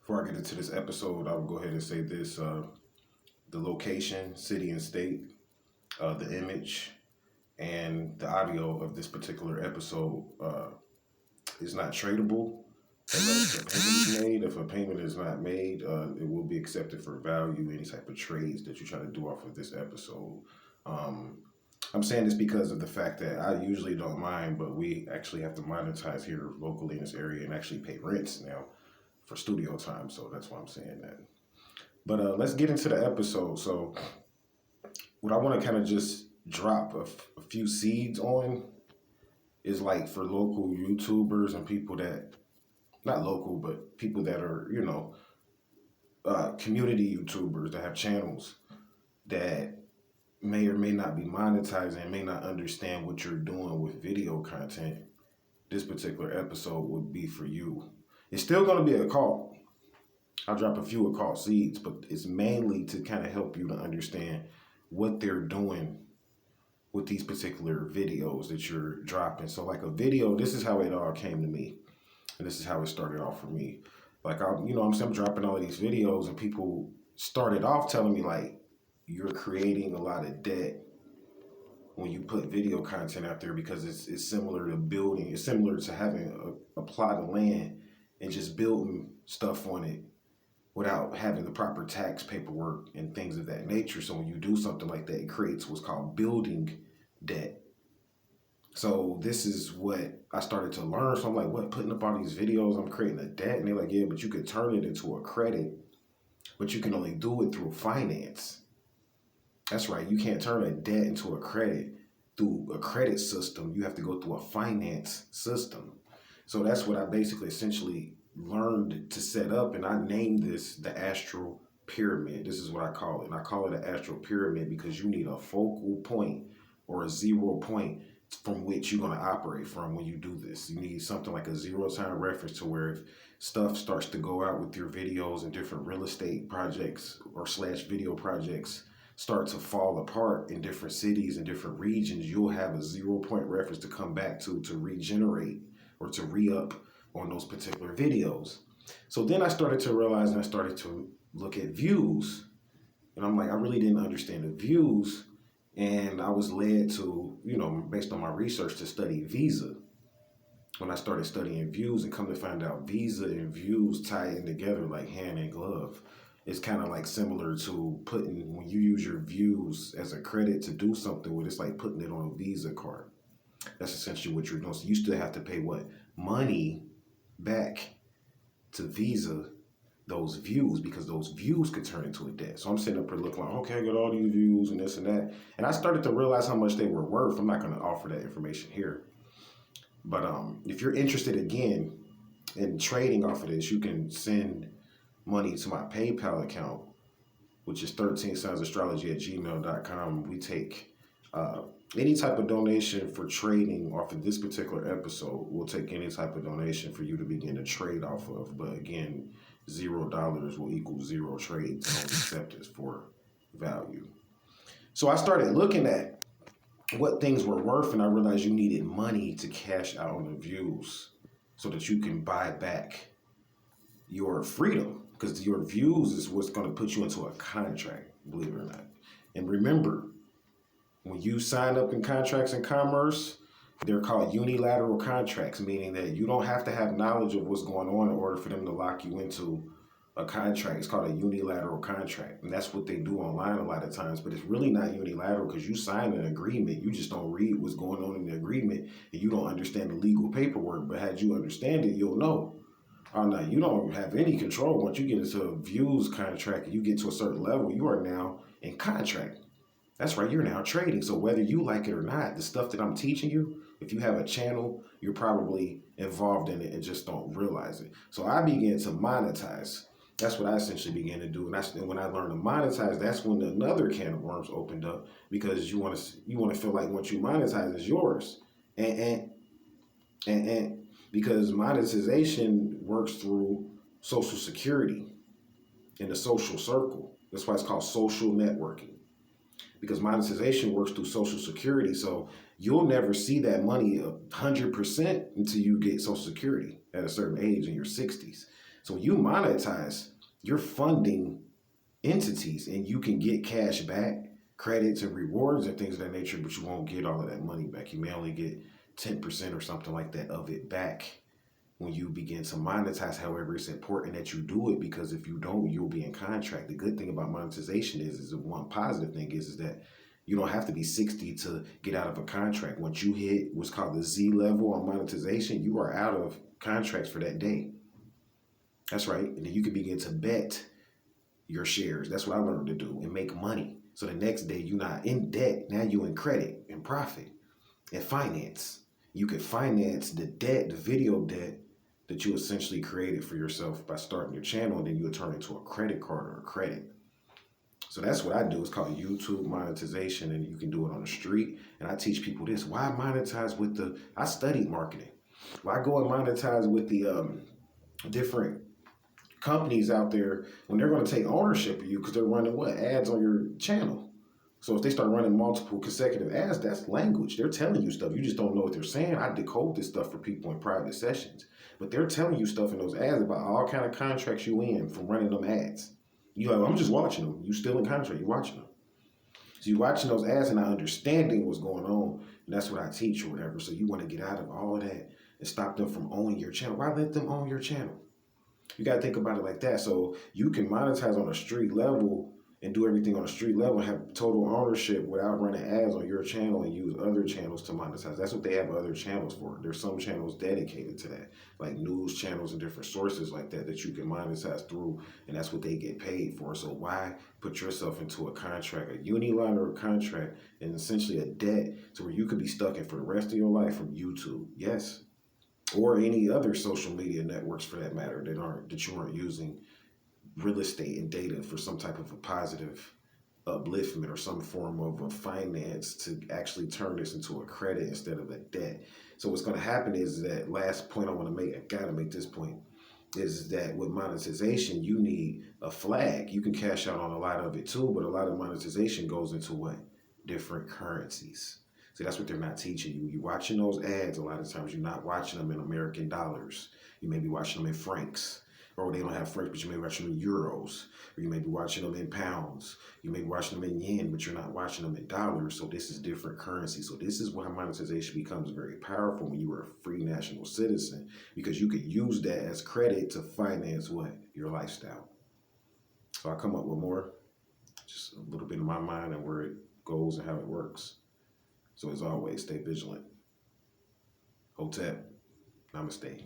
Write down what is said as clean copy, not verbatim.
Before I get into this episode, I will go ahead and say this. The location, city and state, the image, and the audio of this particular episode is not tradable unless a payment is made. If a payment is not made, it will be accepted for value, any type of trades that you try to do off of this episode. Um, I'm saying this because of the fact that I usually don't mind, but we actually have to monetize here locally in this area and actually pay rents now for studio time. So that's why I'm saying that. But let's get into the episode. So, what I want to kind of just drop a few seeds on is like for local YouTubers and people that, not local, but people that are, community YouTubers that have channels that may or may not be monetizing, may not understand what you're doing with video content. This particular episode would be for you. It's still going to be a call. I'll drop a few occult seeds, but it's mainly to kind of help you to understand what they're doing with these particular videos that you're dropping. So like a video, this is how it all came to me. And this is how it started off for me. Like, I'm dropping all of these videos and people started off telling me like, you're creating a lot of debt when you put video content out there because it's similar to building. It's similar to having a plot of land and just building stuff on it without having the proper tax paperwork and things of that nature. So when you do something like that, it creates what's called building debt. So this is what I started to learn. So I'm like, what, putting up all these videos, I'm creating a debt? And they're like, yeah, but you could turn it into a credit, but you can only do it through finance. That's right, you can't turn a debt into a credit through a credit system. You have to go through a finance system. So that's what I basically essentially learned to set up, and I named this the astral pyramid. This is what I call it. And I call it an astral pyramid because you need a focal point or a 0 point from which you're going to operate from when you do this. You need something like a 0 time reference to where if stuff starts to go out with your videos and different real estate projects or / video projects start to fall apart in different cities and different regions, you'll have a 0 point reference to come back to regenerate or to re-up on those particular videos. So then I started to realize, and I started to look at views, and I'm like, I really didn't understand the views, and I was led to, based on my research, to study Visa. When I started studying views and come to find out Visa and views tie in together like hand in glove. It's kind of like similar to when you use your views as a credit to do something with, it's like putting it on a Visa card. That's essentially what you're doing. So you still have to pay what? Money back to Visa those views, because those views could turn into a debt. So I'm sitting up here looking like, okay, I got all these views and this and that. And I started to realize how much they were worth. I'm not going to offer that information here. But if you're interested again in trading off of this, you can send money to my PayPal account, which is 13signsastrology@gmail.com. We take any type of donation for trading off of this particular episode. We'll take any type of donation for you to begin to trade off of. But again, $0 will equal 0 trades. Don't accept it for value. So I started looking at what things were worth, and I realized you needed money to cash out on the views so that you can buy back your freedom, because your views is what's going to put you into a contract, believe it or not. And remember, when you sign up in contracts in commerce, they're called unilateral contracts, meaning that you don't have to have knowledge of what's going on in order for them to lock you into a contract. It's called a unilateral contract. And that's what they do online a lot of times, but it's really not unilateral because you sign an agreement. You just don't read what's going on in the agreement and you don't understand the legal paperwork. But had you understand it, you'll know. Oh, no, you don't have any control. Once you get into a views contract and you get to a certain level, you are now in contract. That's right, you're now trading. So whether you like it or not, the stuff that I'm teaching you, if you have a channel, you're probably involved in it and just don't realize it. So I began to monetize. That's what I essentially began to do. And when I learned to monetize, that's when another can of worms opened up, because you want to feel like once you monetize, it's yours. And because monetization works through Social Security in the social circle. That's why it's called social networking, because monetization works through Social Security. So you'll never see that money 100% until you get Social Security at a certain age in your 60s. So when you monetize, you're funding entities and you can get cash back, credits and rewards and things of that nature, but you won't get all of that money back. You may only get 10% or something like that of it back when you begin to monetize. However, it's important that you do it, because if you don't, you'll be in contract. The good thing about monetization is one positive thing is that you don't have to be 60 to get out of a contract. Once you hit what's called the Z level on monetization, you are out of contracts for that day. That's right. And then you can begin to bet your shares. That's what I learned to do, and make money. So the next day you're not in debt. Now you in credit and profit and finance. You can finance the debt, the video debt that you essentially created for yourself by starting your channel, and then you'll turn into a credit card or a credit. So that's what I do. It's called YouTube monetization, and you can do it on the street. And I teach people this. Why monetize with I studied marketing. Why go and monetize with the different companies out there when they're going to take ownership of you, because they're running what? Ads on your channel. So if they start running multiple consecutive ads, that's language. They're telling you stuff. You just don't know what they're saying. I decode this stuff for people in private sessions. But they're telling you stuff in those ads about all kind of contracts you in from running them ads. You like, I'm just watching them. You still in contract. You're watching them. So you're watching those ads and not understanding what's going on. And that's what I teach or whatever. So you want to get out of all of that and stop them from owning your channel. Why let them own your channel? You got to think about it like that. So you can monetize on a street level and do everything on a street level and have total ownership without running ads on your channel and use other channels to monetize. That's what they have other channels for. There's some channels dedicated to that, like news channels and different sources like that you can monetize through, and that's what they get paid for. So why put yourself into a contract, a uniline or a contract, and essentially a debt to where you could be stuck in for the rest of your life from YouTube? Yes. Or any other social media networks for that matter that you aren't using real estate and data for some type of a positive upliftment or some form of a finance to actually turn this into a credit instead of a debt. So what's going to happen is that last point I want to make, I got to make this point, is that with monetization, you need a flag. You can cash out on a lot of it too, but a lot of monetization goes into what? Different currencies. See, that's what they're not teaching you. You're watching those ads, a lot of times you're not watching them in American dollars. You may be watching them in francs. Or they don't have francs, but you may be watching them in euros. Or you may be watching them in pounds. You may be watching them in yen, but you're not watching them in dollars. So this is different currency. So this is why monetization becomes very powerful when you are a free national citizen, because you could use that as credit to finance what? Your lifestyle. So I come up with more, just a little bit in my mind and where it goes and how it works. So as always, stay vigilant. Hotep. Namaste.